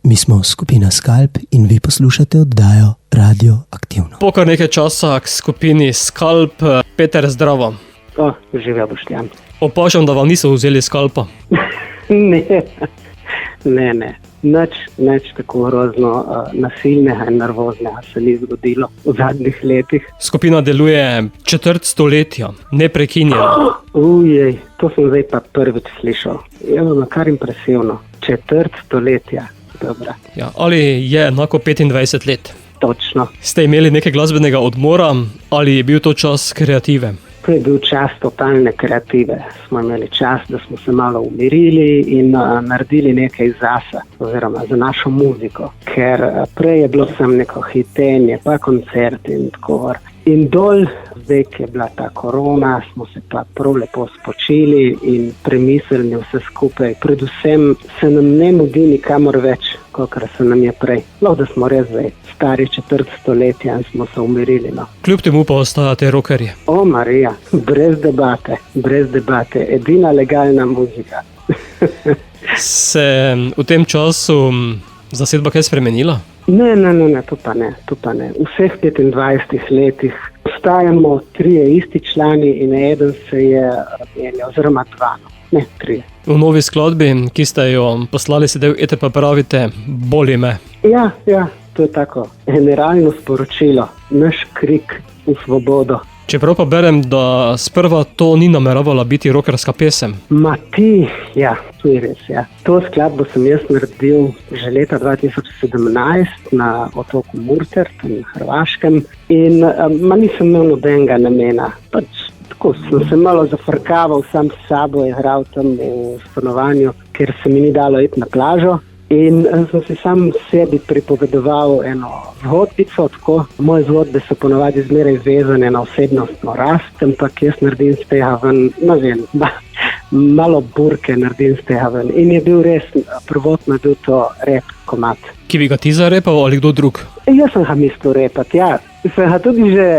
Mi smo skupina Skalp in vi poslušate oddajo Radio Aktivno. Po kar nekaj časa k skupini Skalp. Peter, zdravo. Živijo Boštjan. Opažam, da vam niso vzeli skalpa. Ne. Nič tako grozno nasilnega in nervoznega se ni zgodilo v zadnjih letih. Skupina deluje četrt stoletja, neprekinjeno. Ujej, to sem zdaj pa prvič slišal. Je kar impresivno. Četrt stoletja. Dobra. Ja, ali je enako 25 let? Točno. Ste imeli nekaj glasbenega odmora ali je bil to čas kreative? To je bil čas totalne kreative. Smo imeli čas, da smo se malo umirili in naredili nekaj zase, oziroma za našo muziko. Ker prej je bilo sem neko hitenje, pa koncerti in tako. In dol, zdaj, ki je bila ta korona, smo se pa prav lepo spočili in premislili vse skupaj. Predvsem se nam ne mudi nikamor več, kakor se nam je prej. Da smo res zdaj stari četrt stoletja in smo se umirili. No. Kljub temu pa ostajate rockerji. O, Marija, brez debate, edina legalna muzika. Se v tem času zasedba kaj spremenila? Ne, to pa ne. V vseh 25 letih ostajamo 3 isti člani in eden se je menjal, oziroma 2, ne 3. V novi skladbi, ki ste jo poslali, se del ete pa pravite boli me. Ja, to je tako generalno sporočilo, naš krik v svobodo. Čeprav pa berem, da sprva to ni nameravala biti rockerska pesem. Ja, to je res, ja. To skladbo sem jaz naredil že leta 2017 na otoku Murter, na Hrvaškem, in nisem imel nobenega namena. Tako sem se malo zafrkaval sam s sabo, igral tam v stanovanju, ker se mi ni dalo iti na plažo. In sem si sam sebi pripovedoval eno zgodbico, tako. Moje zgodbe so ponavadi zmeraj vezane na osebnostno rast, ampak jaz naredim z tega ven, malo burke naredim z tega ven. In je bil res, prvotno je bil to rap komad. Ki bi ga ti zarepal ali kdo drug? Jaz sem ga mislil repati, ja. Sem ga tudi že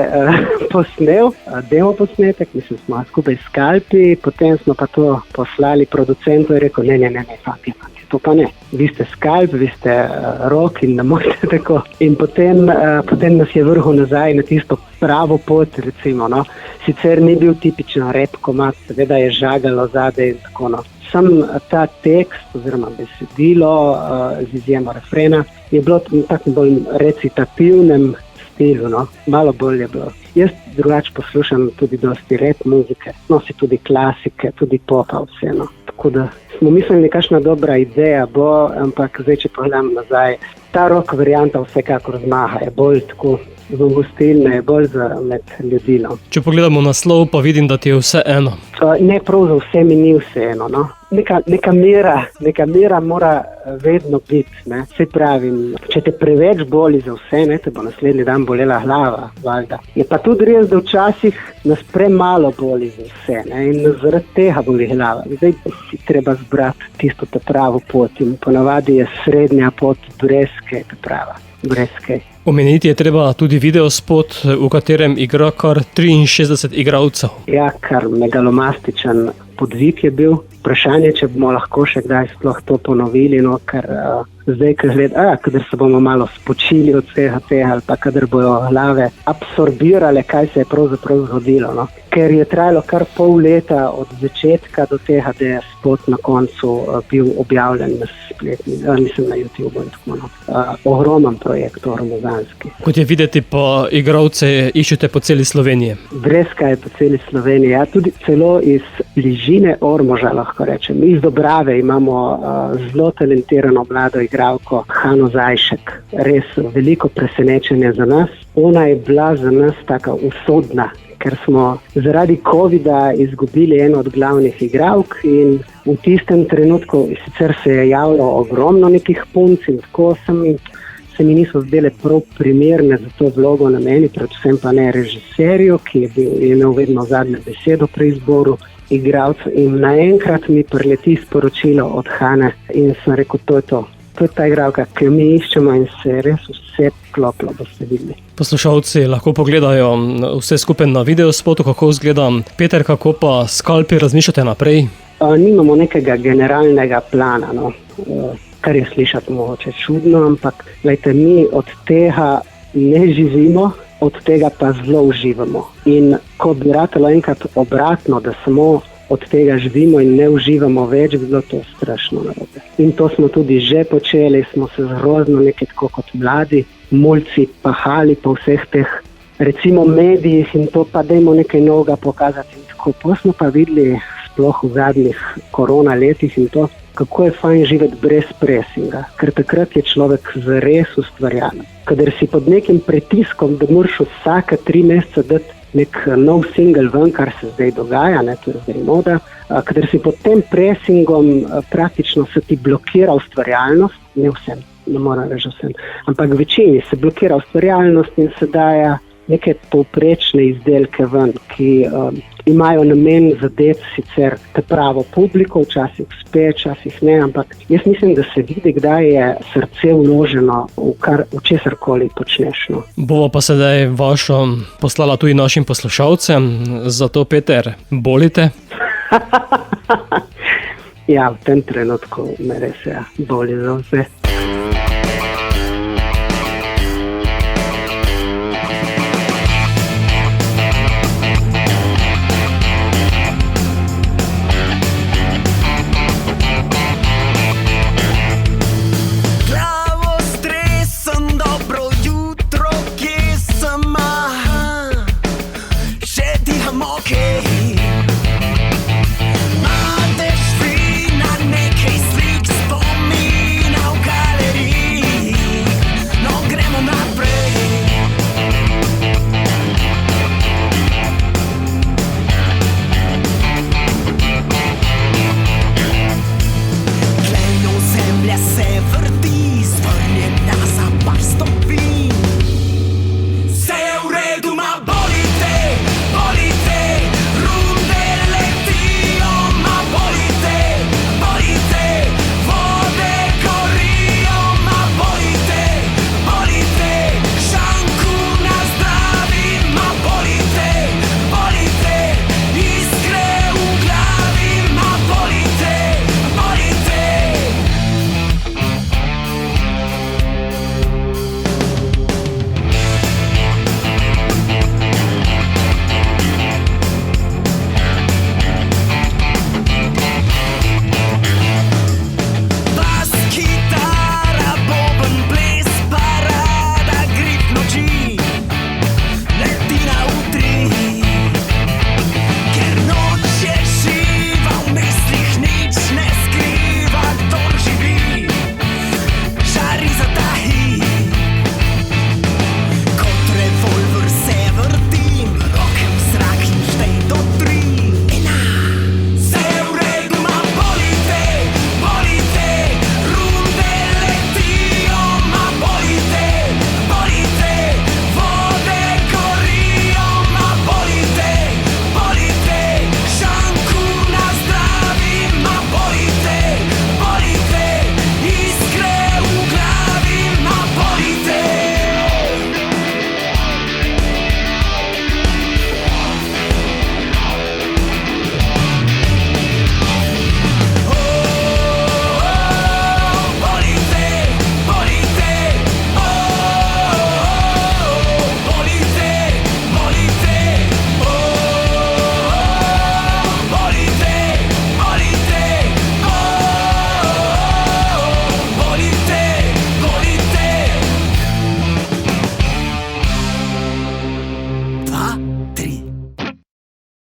posnel, demo posnetek, mislim, smo skupaj Skalpi, potem smo pa to poslali producentu in rekel, ne, fakt, to pa ne. Vi ste Skalp, vi ste rock in ne morete tako. In potem nas je vrhul nazaj na tisto pravo pot, recimo, no. Sicer ni bil tipično rap komad, seveda je žagalo zadaj in tako, no. Sam ta tekst, oziroma besedilo z izjemo refrena, je bilo tako bolj recitativnem stilu, no. Malo bolj je bilo. Jaz drugače poslušam tudi dosti rap muzike, si tudi klasike, tudi popa vseeno. Tako da smo mislili, kakšna dobra ideja bo, ampak zdaj, če pogledam nazaj, ta rock varianta vsekakor zmaga, je bolj tako zgostilna, je bolj za med ljudi. No. Če pogledamo naslov, pa vidim, da ti je vse eno. Ne, prav za vse mi ni vse eno, no. Neka mera mora vedno biti, ne. Saj pravim, če te preveč boli za vse, ne, te bo naslednji dan bolela glava, valjda. Je pa tudi res, da včasih nas premalo boli za vse, ne, in zaradi tega boli glava. Zdaj si treba zbrati tisto ta pravo pot in ponavadi je srednja pot brez kaj prava. Brez kaj. Omeniti je treba tudi videospot, v katerem igra kar 63 igralcev. Ja, kar megalomastičen podvig je bil. Vprašanje, če bomo lahko še kdaj sploh to ponovili, no, ker zdaj, kadar se bomo malo spočili od vsega tega, ali pa kadar bojo glave absorbirale, kaj se je pravzaprav zgodilo, no. Ker je trajalo kar pol leta od začetka do tega, da je spot na koncu bil objavljen na spletni, mislim na YouTube in tako, no. Ogromen projekt, ormozanski. Kot je videti, pa igralce iščete po celi Sloveniji. Dreska je po celi Sloveniji, ja, tudi celo iz bližine Ormoža, lahko rečem. Iz Dobrave imamo zelo talentirano mlado igralko Hano Zajšek. Res veliko presenečenje za nas. Ona je bila za nas taka usodna, ker smo zaradi covida izgubili eno od glavnih igralk in v tistem trenutku sicer se je javilo ogromno nekih punc in tako se mi niso zdele prav primerne za to vlogo na meni, predvsem pa ne režiserju, ki je imel vedno zadnjo besedo pri izboru igralcev, in naenkrat mi prileti sporočilo od Hane in sem rekel, to je to. To je ta igralka, ki mi iščemo in se je res vse kloplo, boste videli. Poslušalci lahko pogledajo vse skupaj na videospotu, kako izgleda. Peter, kako pa Skalpi razmišljate naprej? Nimamo nekega generalnega plana, no. kar je slišati mogoče čudno, ampak glejte, mi od tega ne živimo, od tega pa zelo uživamo. In ko bi ratalo enkrat obratno, da samo od tega živimo in ne uživamo več, bi bilo to strašno narobe. In to smo tudi že počeli, smo se grozno nekaj tako kot mladi mulci pahali po vseh teh recimo medijih in to pa dajmo nekaj novega pokazati. In tako pa smo pa videli sploh v zadnjih korona letih in to, kako je fajn živeti brez presinga, ker takrat je človek zares ustvarjalen. Kadar si pod nekim pritiskom, da moraš vsake 3 mesece dati nek nov single ven, kar se zdaj dogaja, to je zdaj moda, kadar si pod tem presingom praktično se ti blokira ustvarjalnost, ne vsem, ne moram reči vsem, ampak večini se blokira ustvarjalnost in se daje neke povprečne izdelke ven, ki imajo namen zadeti sicer te pravo publiko, včasih uspe, včasih ne, ampak jaz mislim, da se vidi, kdaj je srce vloženo v česarkoli počneš. No. Bova pa sedaj vašo poslala tudi našim poslušalcem, zato Peter, bolite? Ja, v tem trenutku me res boli za vse.